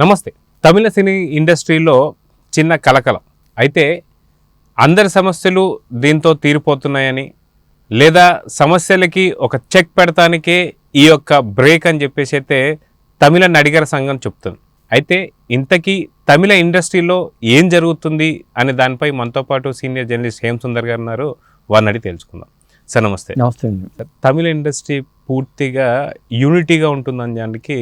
నమస్తే. తమిళ సినీ ఇండస్ట్రీలో చిన్న కలకలం. అయితే అందరి సమస్యలు దీంతో తీరిపోతున్నాయని, లేదా సమస్యలకి ఒక చెక్ పెడతానికే ఈ యొక్క బ్రేక్ అని చెప్పేసి అయితే తమిళ నడిగర సంఘం చెప్తుంది. అయితే ఇంతకీ తమిళ ఇండస్ట్రీలో ఏం జరుగుతుంది అనే దానిపై మనతో పాటు సీనియర్ జర్నలిస్ట్ హేమ్ సుందర్ గారు ఉన్నారు. వారిని అడిగి తెలుసుకుందాం. సార్ నమస్తే. నమస్తే అండి. తమిళ ఇండస్ట్రీ పూర్తిగా యూనిటీగా ఉంటుందని దానికి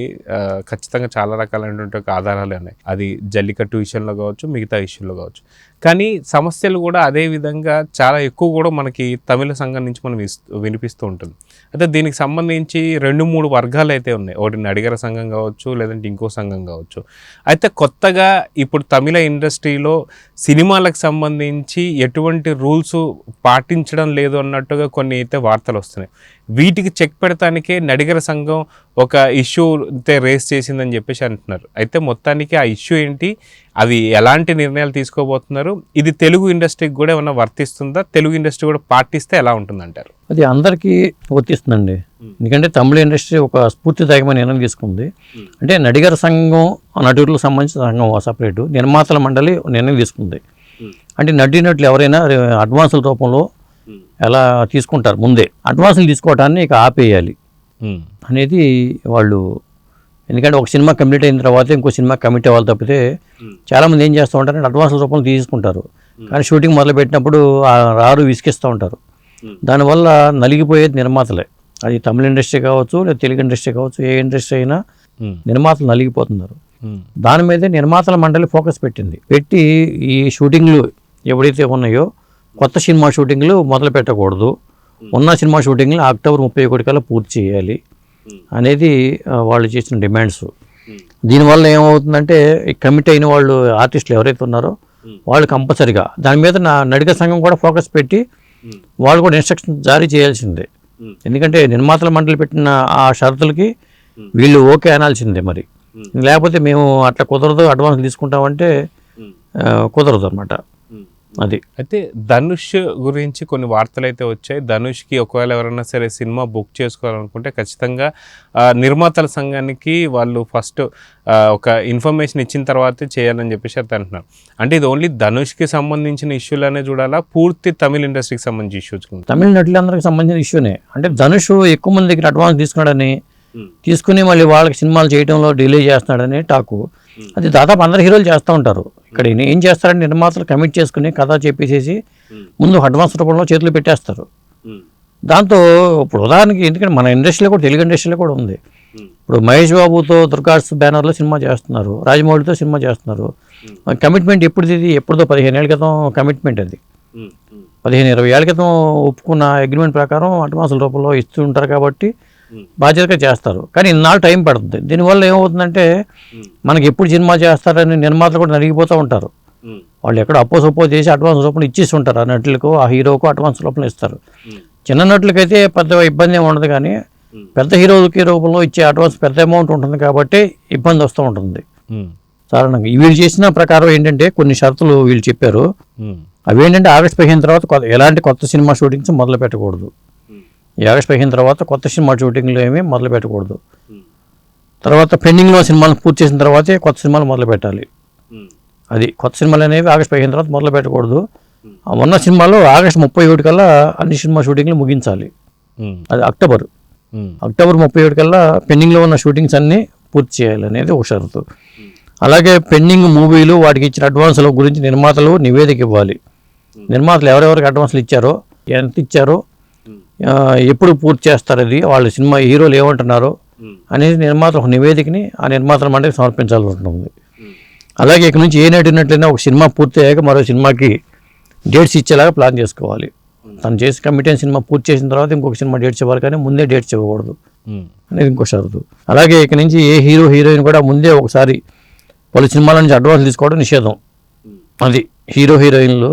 ఖచ్చితంగా చాలా రకాలైనటువంటి ఆధారాలు ఉన్నాయి. అది జల్లికట్టు విషయంలో కావచ్చు, మిగతా ఇష్యూలో కావచ్చు. కానీ సమస్యలు కూడా అదే విధంగా చాలా ఎక్కువ కూడా మనకి తమిళ సంఘం నుంచి మనం వినిపిస్తూ ఉంటుంది. అయితే దీనికి సంబంధించి 2-3 వర్గాలు అయితే ఉన్నాయి. ఒకటి నడిగర సంఘం కావచ్చు, లేదంటే ఇంకో సంఘం కావచ్చు. అయితే కొత్తగా ఇప్పుడు తమిళ ఇండస్ట్రీలో సినిమాలకు సంబంధించి ఎటువంటి రూల్స్ పాటించడం లేదు అన్నట్టుగా కొన్ని అయితే వార్తలు వస్తున్నాయి. వీటికి చెక్ పెడతానికే నడిగర సంఘం ఒక ఇష్యూ అయితే రేస్ చేసిందని చెప్పేసి అంటున్నారు. అయితే మొత్తానికి ఆ ఇష్యూ ఏంటి, అవి ఎలాంటి నిర్ణయాలు తీసుకోబోతున్నారు, ఇది తెలుగు ఇండస్ట్రీకి కూడా ఏమన్నా వర్తిస్తుందా, తెలుగు ఇండస్ట్రీ కూడా పాటిస్తే ఎలా ఉంటుందంటారు? అది అందరికీ వర్తిస్తుందండి. ఎందుకంటే తమిళ ఇండస్ట్రీ ఒక స్ఫూర్తిదాయకమైన నిర్ణయం తీసుకుంది. అంటే నడిగర సంఘం, నటులకు సంబంధించిన సంఘం సపరేటు, నిర్మాతల మండలి నిర్ణయం తీసుకుంది. అంటే నటీనటులు ఎవరైనా అడ్వాన్సుల రూపంలో ఎలా తీసుకుంటారు, ముందే అడ్వాన్సులు తీసుకోవటాన్ని ఇక ఆపేయాలి అనేది వాళ్ళు. ఎందుకంటే ఒక సినిమా కంప్లీట్ అయిన తర్వాత ఇంకో సినిమా కమిట్ అవ్వాలి తప్పితే చాలామంది ఏం చేస్తూ ఉంటారంటే అడ్వాన్సుల రూపంలో తీసుకుంటారు, కానీ షూటింగ్ మొదలు పెట్టినప్పుడు రారు విసిగిస్తూ ఉంటారు. దానివల్ల నలిగిపోయేది నిర్మాతలే. అది తమిళ ఇండస్ట్రీ కావచ్చు, లేదా తెలుగు ఇండస్ట్రీ కావచ్చు, ఏ ఇండస్ట్రీ అయినా నిర్మాతలు నలిగిపోతున్నారు. దాని మీదే నిర్మాతల మండలి ఫోకస్ పెట్టి ఈ షూటింగ్లు ఎవడైతే ఉన్నాయో కొత్త సినిమా షూటింగ్లు మొదలు పెట్టకూడదు, ఉన్న సినిమా షూటింగ్లు అక్టోబర్ 31 కల్లా పూర్తి చేయాలి అనేది వాళ్ళు చేసిన డిమాండ్స్. దీనివల్ల ఏమవుతుందంటే కమిట్ అయిన వాళ్ళు ఆర్టిస్టులు ఎవరైతే ఉన్నారో వాళ్ళు కంపల్సరిగా దాని మీద నడిగర సంఘం కూడా ఫోకస్ పెట్టి వాళ్ళు కూడా ఇన్స్ట్రక్షన్ జారీ చేయాల్సిందే. ఎందుకంటే నిర్మాతల మండలి పెట్టిన ఆ షరతులకి వీళ్ళు ఓకే అనాల్సిందే. మరి లేకపోతే మేము అట్లా కుదరదు, అడ్వాన్స్ తీసుకుంటామంటే కుదరదు అనమాట. అది. అయితే ధనుష్ గురించి కొన్ని వార్తలు అయితే వచ్చాయి. ధనుష్కి ఒకవేళ ఎవరైనా సరే సినిమా బుక్ చేసుకోవాలనుకుంటే ఖచ్చితంగా నిర్మాతల సంఘానికి వాళ్ళు ఫస్ట్ ఒక ఇన్ఫర్మేషన్ ఇచ్చిన తర్వాతే చేయాలని చెప్పేసి అయితే అంటున్నారు. అంటే ఇది ఓన్లీ ధనుష్కి సంబంధించిన ఇష్యూలనే చూడాలా, పూర్తి తమిళ ఇండస్ట్రీకి సంబంధించిన ఇష్యూస్? తమిళ నటులందరికీ సంబంధించిన ఇష్యూనే. అంటే ధనుష్ ఎక్కువ మంది దగ్గర అడ్వాన్స్ తీసుకున్నాడని, తీసుకుని మళ్ళీ వాళ్ళకి సినిమాలు చేయడంలో డిలే చేస్తున్నాడని టాకు. అది దాదాపు అందరు హీరోలు చేస్తూ ఉంటారు. ఇక్కడ ఏం చేస్తారంటే నిర్మాతలు కమిట్ చేసుకుని కథ చెప్పేసేసి ముందు అడ్వాన్స్ రూపంలో చేతులు పెట్టేస్తారు. దాంతో ఇప్పుడు ఉదాహరణకి, ఎందుకంటే మన ఇండస్ట్రీలో కూడా, తెలుగు ఇండస్ట్రీలో కూడా ఉంది. ఇప్పుడు మహేష్ బాబుతో దుర్గార్స్ బ్యానర్లో సినిమా చేస్తున్నారు, రాజమౌళితో సినిమా చేస్తున్నారు. కమిట్మెంట్ ఎప్పుడుదో 15 ఏళ్ళ క్రితం కమిట్మెంట్. అది 15-20 ఏళ్ళ క్రితం ఒప్పుకున్న అగ్రిమెంట్ ప్రకారం అడ్వాన్సుల రూపంలో ఇస్తూ ఉంటారు కాబట్టి బాధ్యతగా చేస్తారు. కానీ ఇన్నాళ్ళు టైం పడుతుంది. దీనివల్ల ఏమవుతుందంటే మనకి ఎప్పుడు సినిమా చేస్తారని నిర్మాతలు కూడా నలిగిపోతూ ఉంటారు. వాళ్ళు ఎక్కడ అప్పో చేసి అడ్వాన్స్ రూపంలో ఇచ్చేసి ఉంటారు. ఆ నటులకు, ఆ హీరోకు అడ్వాన్స్ రూపంలో ఇస్తారు. చిన్న నటులకైతే పెద్ద ఇబ్బంది ఏమి ఉండదు, కానీ పెద్ద హీరోకి రూపంలో ఇచ్చే అడ్వాన్స్ పెద్ద అమౌంట్ ఉంటుంది కాబట్టి ఇబ్బంది వస్తూ ఉంటుంది సాధారణంగా. వీళ్ళు చేసిన ప్రకారం ఏంటంటే కొన్ని షరతులు వీళ్ళు చెప్పారు. అవి ఏంటంటే ఆగస్టు 15 తర్వాత ఎలాంటి కొత్త సినిమా షూటింగ్స్ మొదలు పెట్టకూడదు. ఆగస్టు 15 తర్వాత కొత్త సినిమా షూటింగ్లు ఏమీ మొదలు పెట్టకూడదు. తర్వాత పెండింగ్లో సినిమాలు పూర్తి చేసిన తర్వాతే కొత్త సినిమాలు మొదలు పెట్టాలి. అది కొత్త సినిమాలు అనేవి ఆగస్టు 15 తర్వాత మొదలు పెట్టకూడదు. ఉన్న సినిమాలో ఆగస్టు 31 కల్లా అన్ని సినిమా షూటింగ్లు ముగించాలి. అది అక్టోబర్ 31 కల్లా పెండింగ్లో ఉన్న షూటింగ్స్ అన్నీ పూర్తి చేయాలి అనేది ఒక షరతు. అలాగే పెండింగ్ మూవీలు, వాటికి ఇచ్చిన అడ్వాన్సుల గురించి నిర్మాతలు నివేదిక ఇవ్వాలి. నిర్మాతలు ఎవరెవరికి అడ్వాన్సులు ఇచ్చారో, ఎంత ఇచ్చారో, ఎప్పుడు పూర్తి చేస్తారు, అది వాళ్ళ సినిమా హీరోలు ఏమంటున్నారో అనేది నిర్మాతలు ఒక నివేదికని ఆ నిర్మాతల మండలికి సమర్పించాల్సి ఉంటుంది. అలాగే ఇక్కడ నుంచి ఏ నటినట్లయినా ఒక సినిమా పూర్తి అయ్యాక మరో సినిమాకి డేట్స్ ఇచ్చేలాగా ప్లాన్ చేసుకోవాలి. తను చేసి కమిట్ అయిన సినిమా పూర్తి చేసిన తర్వాత ఇంకొక సినిమా డేట్స్ ఇవ్వాలి, కానీ ముందే డేట్స్ ఇవ్వకూడదు అనేది ఇంకో షరతు. అలాగే ఇక్కడ నుంచి ఏ హీరో హీరోయిన్ కూడా ముందే ఒకసారి పలు సినిమాల నుంచి అడ్వాన్స్ తీసుకోవడం నిషేధం. అది హీరో హీరోయిన్లు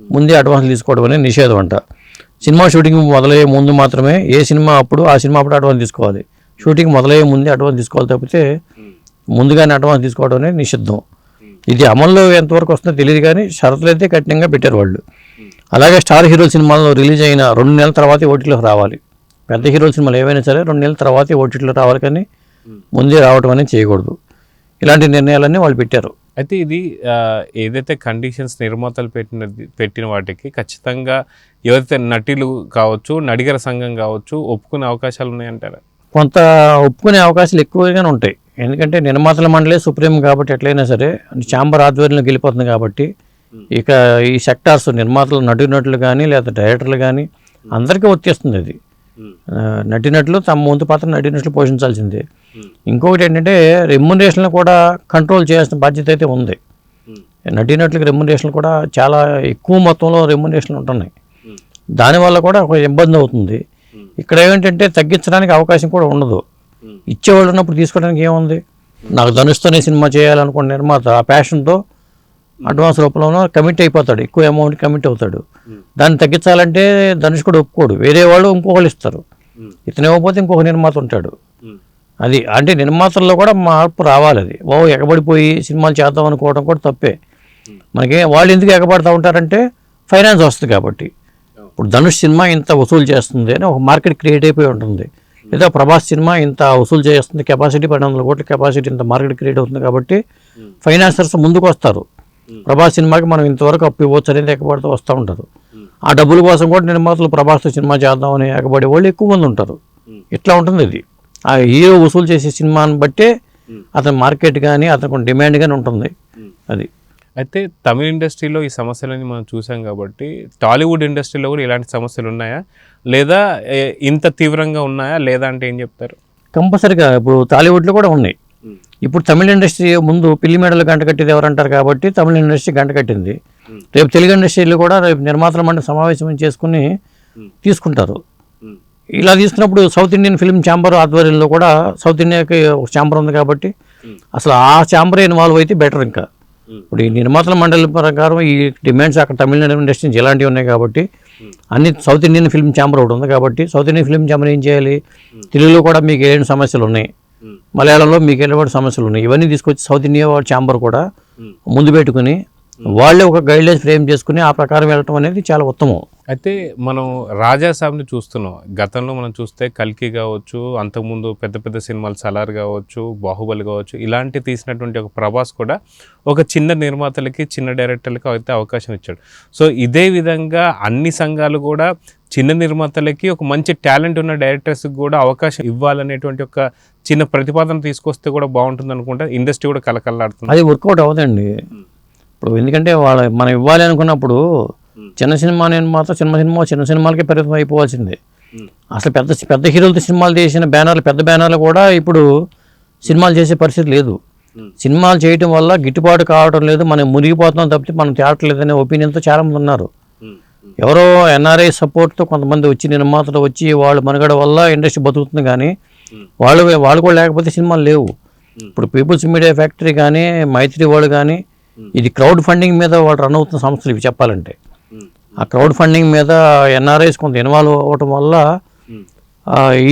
ముందే అడ్వాన్స్ తీసుకోవడం అనేది నిషేధం అంట. సినిమా షూటింగ్ మొదలయ్యే ముందు మాత్రమే ఏ సినిమా అప్పుడు ఆ సినిమా అప్పుడు అడ్వాన్స్ తీసుకోవాలి. షూటింగ్ మొదలయ్యే ముందే అడ్వాన్స్ తీసుకోవాలి తప్పితే ముందుగానే అడ్వాన్స్ తీసుకోవడం అనేది నిషిద్ధం. ఇది అమల్లో ఎంతవరకు వస్తుందో తెలియదు, కానీ షరతులు అయితే కఠినంగా పెట్టారు వాళ్ళు. అలాగే స్టార్ హీరో సినిమాల్లో రిలీజ్ అయిన 2 నెలల తర్వాతే ఓటీటీలోకి రావాలి. పెద్ద హీరోల సినిమాలు ఏవైనా సరే 2 నెలల తర్వాతే ఓటీటీలో రావాలి, కానీ ముందే రావడం అనేది చేయకూడదు. ఇలాంటి నిర్ణయాలన్నీ వాళ్ళు పెట్టారు. అయితే ఇది ఏదైతే కండిషన్స్ నిర్మాతలు పెట్టిన వాటికి ఖచ్చితంగా ఎవరైతే నటులు కావచ్చు, నడిగర సంఘం కావచ్చు ఒప్పుకునే అవకాశాలు ఉన్నాయంటారా? కొంత ఒప్పుకునే అవకాశాలు ఎక్కువగానే ఉంటాయి. ఎందుకంటే నిర్మాతల మండలే సుప్రీం కాబట్టి ఎట్లయినా సరే ఛాంబర్ ఆధ్వర్యంలోకి వెళ్ళిపోతుంది కాబట్టి ఇక ఈ సెక్టార్స్ నిర్మాతలు నటులు కానీ లేదా డైరెక్టర్లు కానీ అందరికీ వచ్చేస్తుంది. అది నటినట్లు తమ వంతు పాత్ర నటినట్లు పోషించాల్సిందే. ఇంకొకటి ఏంటంటే రెమ్యునరేషన్లు కూడా కంట్రోల్ చేయాల్సిన బాధ్యత అయితే ఉంది. నటినట్లకి రెమ్యునరేషన్లు కూడా చాలా ఎక్కువ మొత్తంలో రెమ్యునరేషన్లు ఉంటున్నాయి. దానివల్ల కూడా ఒక ఇబ్బంది అవుతుంది. ఇక్కడ ఏమిటంటే తగ్గించడానికి అవకాశం కూడా ఉండదు. ఇచ్చేవాళ్ళు ఉన్నప్పుడు తీసుకోవడానికి ఏముంది? నాకు ధనుస్తోనే సినిమా చేయాలనుకున్న నిర్మాత ఆ ప్యాషన్తో అడ్వాన్స్ రూపంలో కమిట్ అయిపోతాడు, ఎక్కువ అమౌంట్ కమిట్ అవుతాడు. దాన్ని తగ్గించాలంటే ధనుష్ కూడా ఒప్పుకోడు, వేరే వాళ్ళు ఇంకొకళ్ళు ఇస్తారు. ఇతను ఇవ్వకపోతే ఇంకొక నిర్మాత ఉంటాడు. అది అంటే నిర్మాతల్లో కూడా మార్పు రావాలి. అది ఎగబడిపోయి సినిమాలు చేద్దాం అనుకోవడం కూడా తప్పే. మనకి వాళ్ళు ఎందుకు ఎగబడతా ఉంటారంటే ఫైనాన్స్ వస్తుంది కాబట్టి. ఇప్పుడు ధనుష్ సినిమా ఇంత వసూలు చేస్తుంది అని ఒక మార్కెట్ క్రియేట్ అయిపోయి ఉంటుంది. లేదా ప్రభాస్ సినిమా ఇంత వసూలు చేస్తుంది, కెపాసిటీ 1200 కోట్ల కెపాసిటీ, ఇంత మార్కెట్ క్రియేట్ అవుతుంది కాబట్టి ఫైనాన్సర్స్ ముందుకు వస్తారు. ప్రభాస్ సినిమాకి మనం ఇంతవరకు అప్పు ఇవ్వచ్చు అనేది ఎగబడుతూ వస్తూ ఉంటారు. ఆ డబ్బుల కోసం కూడా నిర్మాతలు ప్రభాస్తో సినిమా చేద్దామని ఎగబడే వాళ్ళు ఎక్కువ మంది ఉంటారు. ఇట్లా ఉంటుంది. ఇది ఆ హీరో వసూలు చేసే సినిమాని బట్టే అతని మార్కెట్ కానీ అతనికి డిమాండ్ కానీ ఉంటుంది. అది అయితే తమిళ ఇండస్ట్రీలో ఈ సమస్యలని మనం చూసాం కాబట్టి టాలీవుడ్ ఇండస్ట్రీలో కూడా ఇలాంటి సమస్యలు ఉన్నాయా, లేదా ఇంత తీవ్రంగా ఉన్నాయా, లేదా అంటే ఏం చెప్తారు? కంపల్సరిగా ఇప్పుడు టాలీవుడ్లో కూడా ఉన్నాయి. ఇప్పుడు తమిళ ఇండస్ట్రీ ముందు పిల్లి మెడలు గంట కట్టేది ఎవరంటారు కాబట్టి తమిళ ఇండస్ట్రీ గంట కట్టింది. రేపు తెలుగు ఇండస్ట్రీలో కూడా రేపు నిర్మాతల మండలి సమావేశం చేసుకుని తీసుకుంటారు. ఇలా తీసుకున్నప్పుడు సౌత్ ఇండియన్ ఫిల్మ్ ఛాంబర్ ఆధ్వర్యంలో కూడా సౌత్ ఇండియాకి ఒక ఛాంబర్ ఉంది కాబట్టి అసలు ఆ ఛాంబర్ ఇన్వాల్వ్ అయితే బెటర్. ఇంకా ఇప్పుడు ఈ నిర్మాతల మండలి ప్రకారం ఈ డిమాండ్స్ అక్కడ తమిళనాడు ఇండస్ట్రీ నుంచి ఎలాంటివి ఉన్నాయి కాబట్టి అన్ని సౌత్ ఇండియన్ ఫిల్మ్ ఛాంబర్ ఒకటి ఉంది కాబట్టి సౌత్ ఇండియన్ ఫిల్మ్ ఛాంబర్ ఏం చేయాలి? తెలుగులో కూడా మీకు ఏమైనా సమస్యలు ఉన్నాయి, మలయాళంలో మీకు ఎలాంటి సమస్యలు ఉన్నాయి, ఇవన్నీ తీసుకొచ్చి సౌత్ ఇండియా ఛాంబర్ కూడా ముందు పెట్టుకుని వాళ్ళే ఒక గైడ్లైన్స్ ఫ్రేమ్ చేసుకుని ఆ ప్రకారం వెళ్ళటం అనేది చాలా ఉత్తమం. అయితే మనం రాజాసాబ్ని చూస్తున్నాం. గతంలో మనం చూస్తే కల్కి కావచ్చు, అంతకుముందు పెద్ద పెద్ద సినిమాలు సలార్ కావచ్చు, బాహుబలి కావచ్చు, ఇలాంటి తీసినటువంటి ఒక ప్రభాస్ కూడా ఒక చిన్న నిర్మాతలకి, చిన్న డైరెక్టర్లకి అయితే అవకాశం ఇచ్చాడు. సో ఇదే విధంగా అన్ని సంఘాలు కూడా చిన్న నిర్మాతలకి, ఒక మంచి టాలెంట్ ఉన్న డైరెక్టర్స్కి కూడా అవకాశం ఇవ్వాలనేటువంటి ఒక చిన్న ప్రతిపాదన తీసుకొస్తే కూడా బాగుంటుంది అనుకుంటా. ఇండస్ట్రీ కూడా కలకల్లాడుతుంది. అది వర్కౌట్ అవ్వదండి. ఇప్పుడు ఎందుకంటే మనం ఇవ్వాలి అనుకున్నప్పుడు చిన్న సినిమా నిర్మాత చిన్న సినిమాలకే పరిమితం అయిపోవాల్సిందే. అసలు పెద్ద హీరోలతో సినిమాలు చేసిన బ్యానర్లు, పెద్ద బ్యానర్లు కూడా ఇప్పుడు సినిమాలు చేసే పరిస్థితి లేదు. సినిమాలు చేయటం వల్ల గిట్టుబాటు కావడం లేదు, మనం మునిగిపోతున్నాం తప్పితే మనం తేవట్లేదనే ఒపీనియన్తో చాలామంది ఉన్నారు. ఎవరో ఎన్ఆర్ఐ సపోర్ట్తో కొంతమంది వచ్చి నిర్మాతలు వచ్చి వాళ్ళు మనుగడ వల్ల ఇండస్ట్రీ బతుకుతుంది. కానీ వాళ్ళు కూడా లేకపోతే సినిమాలు లేవు. ఇప్పుడు పీపుల్స్ మీడియా ఫ్యాక్టరీ కానీ, మైత్రి వాళ్ళు కానీ, ఇది క్రౌడ్ ఫండింగ్ మీద వాళ్ళు రన్ అవుతున్న సంస్థలు ఇవి చెప్పాలంటే. ఆ క్రౌడ్ ఫండింగ్ మీద ఎన్ఆర్ఐస్ కొంత ఇన్వాల్వ్ అవ్వటం వల్ల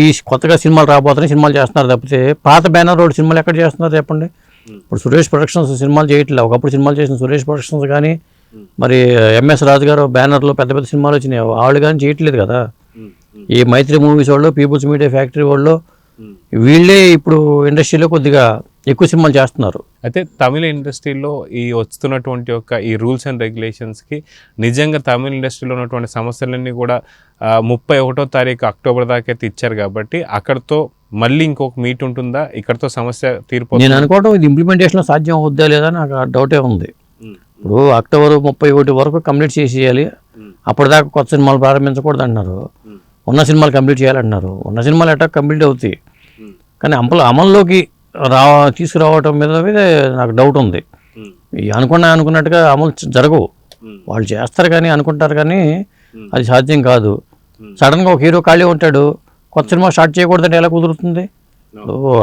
ఈ కొత్తగా సినిమాలు రాబోతున్నాయి, సినిమాలు చేస్తున్నారు తప్పితే పాత బ్యానర్ రోడ్ సినిమాలు ఎక్కడ చేస్తున్నారు చెప్పండి? ఇప్పుడు సురేష్ ప్రొడక్షన్స్ సినిమాలు చేయట్లేదు. ఒకప్పుడు సినిమాలు చేసిన సురేష్ ప్రొడక్షన్స్ కానీ, మరి ఎంఎస్ రాజు గారు బ్యానర్లో పెద్ద పెద్ద సినిమాలు వచ్చినాయి, వాళ్ళు కానీ చేయట్లేదు కదా. ఈ మైత్రి మూవీస్ వాళ్ళు, పీపుల్స్ మీడియా ఫ్యాక్టరీ వాళ్ళు, వీళ్ళే ఇప్పుడు ఇండస్ట్రీలో కొద్దిగా ఎక్కువ సినిమాలు చేస్తున్నారు. అయితే తమిళ ఇండస్ట్రీలో ఈ వస్తున్నటువంటి ఈ రూల్స్ అండ్ రెగ్యులేషన్స్కి నిజంగా తమిళ ఇండస్ట్రీలో ఉన్నటువంటి సమస్యలన్నీ కూడా 31వ తారీఖు అక్టోబర్ దాకా అయితే ఇచ్చారు కాబట్టి అక్కడతో మళ్ళీ ఇంకొక మీట్ ఉంటుందా? ఇక్కడతో సమస్య తీరిపోతుంది? నేను అనుకోవడం ఇది ఇంప్లిమెంటేషన్లో సాధ్యం అవుద్దా లేదా నాకు ఆ డౌటే ఉంది. ఇప్పుడు అక్టోబర్ 31 వరకు కంప్లీట్ చేసేయాలి, అప్పటిదాకా కొత్త సినిమాలు ప్రారంభించకూడదు అంటున్నారు. ఉన్న సినిమాలు కంప్లీట్ చేయాలంటున్నారు. ఉన్న సినిమాలు ఎట్టా కంప్లీట్ అవుతాయి, కానీ అమల్లోకి తీసుకురావటం మీద నాకు డౌట్ ఉంది. అనుకున్నట్టుగా అమలు జరగవు. వాళ్ళు చేస్తారు కానీ అనుకుంటారు కానీ అది సాధ్యం కాదు. సడన్గా ఒక హీరో ఖాళీ ఉంటాడు, కొత్త సినిమా స్టార్ట్ చేయకూడదంటే ఎలా కుదురుతుంది?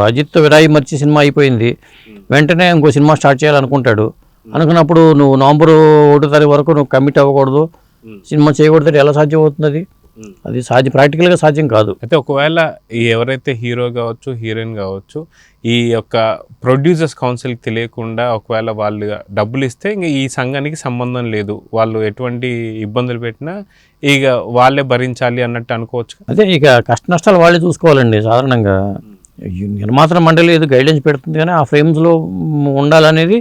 అజిత్ విరాయి మర్చి సినిమా అయిపోయింది, వెంటనే ఇంకో సినిమా స్టార్ట్ చేయాలనుకుంటాడు. అనుకున్నప్పుడు నువ్వు నవంబర్ 1వ తారీఖు వరకు నువ్వు కమిట్ అవ్వకూడదు, సినిమా చేయకూడదు, ఎలా సాధ్యం అవుతుంది? అది ప్రాక్టికల్గా సాధ్యం కాదు. అయితే ఒకవేళ ఎవరైతే హీరో కావచ్చు, హీరోయిన్ కావచ్చు, ఈ యొక్క ప్రొడ్యూసర్స్ కౌన్సిల్కి తెలియకుండా ఒకవేళ వాళ్ళు డబ్బులు ఇస్తే ఇంకా ఈ సంఘానికి సంబంధం లేదు, వాళ్ళు ఎటువంటి ఇబ్బందులు పెట్టినా ఇక వాళ్ళే భరించాలి అన్నట్టు అనుకోవచ్చు. అదే ఇక కష్ట నష్టాలు వాళ్ళే చూసుకోవాలండి. సాధారణంగా ఈ నిర్మాతల మండలి ఏదో గైడ్లైన్స్ పెడుతుంది కానీ ఆ ఫ్రేమ్స్లో ఉండాలనేది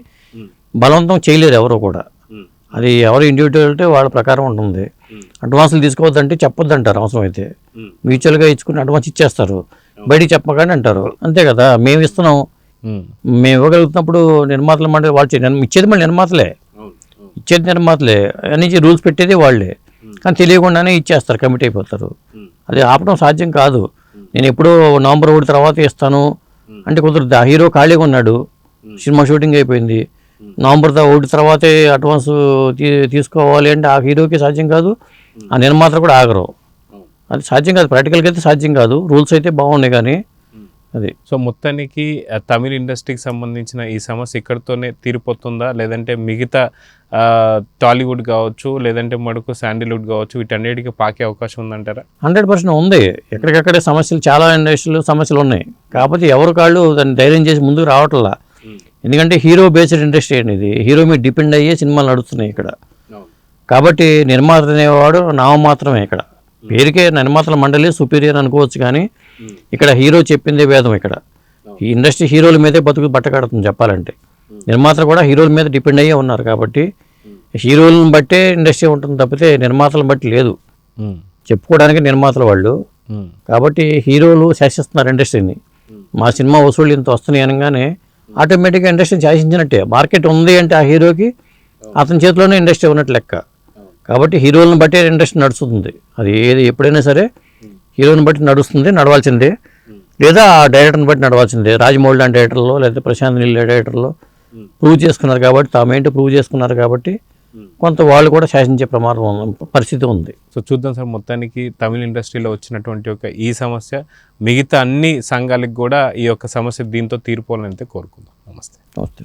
బలవంతం చేయలేరు ఎవరు కూడా. అది ఎవరు ఇండివిజువాలిటీ వాళ్ళ ప్రకారం ఉంటుంది. అడ్వాన్సులు తీసుకోవద్దంటే చెప్పొద్దు అంటారు, అవసరం అయితే మ్యూచువల్గా ఇచ్చుకుని అడ్వాన్స్ ఇచ్చేస్తారు, బయటికి చెప్పకండి అంటారు. అంతే కదా, మేము ఇస్తున్నాం, మేము ఇవ్వగలుగుతున్నప్పుడు నిర్మాతల మండలి వాళ్ళు ఇచ్చేది మళ్ళీ నిర్మాతలే, ఇచ్చేది నిర్మాతలే, అన్ని రూల్స్ పెట్టేది వాళ్ళే, కానీ తెలియకుండానే ఇచ్చేస్తారు, కమిట్ అయిపోతారు. అది ఆపడం సాధ్యం కాదు. నేను ఎప్పుడో నవంబర్ 1 తర్వాత ఇస్తాను అంటే కుదరదు. ఆ హీరో ఖాళీగా ఉన్నాడు, సినిమా షూటింగ్ అయిపోయింది, నవంబర్ 1 తర్వాతే అడ్వాన్స్ తీసుకోవాలి అంటే ఆ హీరోకి సాధ్యం కాదు, ఆ నిర్మాతలు కూడా ఆగరు. అది సాధ్యం కాదు, ప్రాక్టికల్గా అయితే సాధ్యం కాదు. రూల్స్ అయితే బాగున్నాయి కానీ అది. సో మొత్తానికి తమిళ ఇండస్ట్రీకి సంబంధించిన ఈ సమస్య ఇక్కడితోనే తీరిపోతుందా, లేదంటే మిగతా టాలీవుడ్ కావచ్చు, లేదంటే మడుకు శాండిల్వుడ్ కావచ్చు, వీటన్నిటికీ పాకే అవకాశం ఉందంటారా? 100% ఉంది. ఎక్కడికక్కడే సమస్యలు, చాలా ఇండస్ట్రీలో సమస్యలు ఉన్నాయి. కాకపోతే ఎవరు కాళ్ళు దాన్ని ధైర్యం చేసి ముందుకు రావట్లా. ఎందుకంటే హీరో బేస్డ్ ఇండస్ట్రీ అనేది, హీరో మీద డిపెండ్ అయ్యే సినిమాలు నడుస్తున్నాయి ఇక్కడ. కాబట్టి నిర్మాత అనేవాడు నామమాత్రమే. ఇక్కడ పేరుకే నిర్మాతల మండలి సుపీరియర్ అనుకోవచ్చు, కానీ ఇక్కడ హీరో చెప్పిందే వేదం. ఇక్కడ ఈ ఇండస్ట్రీ హీరోల మీదే బట్టకడుతుంది చెప్పాలంటే. నిర్మాతలు కూడా హీరోల మీద డిపెండ్ అయ్యే ఉన్నారు. కాబట్టి హీరోలను బట్టే ఇండస్ట్రీ ఉంటుంది తప్పితే నిర్మాతలను బట్టి లేదు. చెప్పుకోవడానికి నిర్మాతలు వాళ్ళు. కాబట్టి హీరోలు శాసిస్తున్నారు ఇండస్ట్రీని. మా సినిమా వసూళ్ళు ఇంత వస్తున్నాయి అనగానే ఆటోమేటిక్గా ఇండస్ట్రీ శాసించినట్టే. మార్కెట్ ఉంది అంటే ఆ హీరోకి అతని చేతిలోనే ఇండస్ట్రీ ఉన్నట్టు లెక్క. కాబట్టి హీరోలను బట్టే ఇండస్ట్రీ నడుస్తుంది. అది ఏది ఎప్పుడైనా సరే హీరోని బట్టి నడుస్తుంది, నడవాల్సిందే. లేదా ఆ డైరెక్టర్ని బట్టి నడవాల్సిందే. రాజమౌళి లాంటి డైరెక్టర్లో లేదా ప్రశాంత్ నీల్ డైరెక్టర్లో ప్రూవ్ చేసుకున్నారు కాబట్టి, తామేంటి ప్రూవ్ చేసుకున్నారు కాబట్టి కొంత వాళ్ళు కూడా శాసించే పరిస్థితి ఉంది. సో చూద్దాం సార్, మొత్తానికి తమిళ ఇండస్ట్రీలో వచ్చినటువంటి ఈ సమస్య మిగతా అన్ని సంఘాలకు కూడా ఈ యొక్క సమస్య దీంతో తీరిపోవాలని అయితే కోరుకుందాం. నమస్తే. నమస్తే.